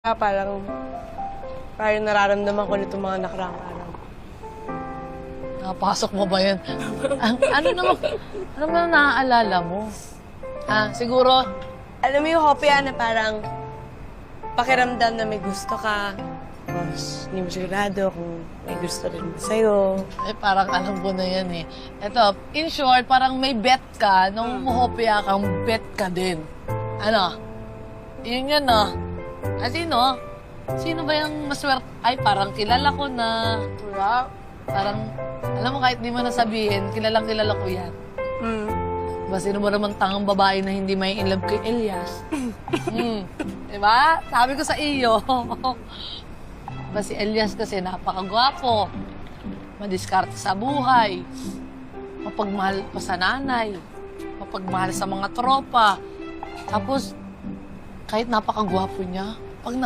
Parang nararamdaman ko nitong mga nakaraang araw. Napasok mo ba yan? Ano naman naaalala mo? Siguro, Alam mo yung hopya na parang pakiramdam na may gusto ka, tapos hindi mo sigurado kung may gusto rin ba sa'yo. parang alam ko na yan eh. Ito, in short, parang may bet ka, nung muhopya kang bet ka din. Ano? Yun yun, no? At sino? Sino ba yung maswerte? Ay, parang kilala ko na. Wala. Parang, alam mo, kahit di mo nasabihin, kilala ko yan. Diba, sino ba naman tangang babae na hindi may in love kay Elias? Diba? Sabi ko sa iyo. Diba, si Elias kasi napakagwapo. Madiskarte sa buhay. Mapagmahal pa sa nanay. Mapagmahal sa mga tropa. Tapos, kahit napakagwapo niya, pag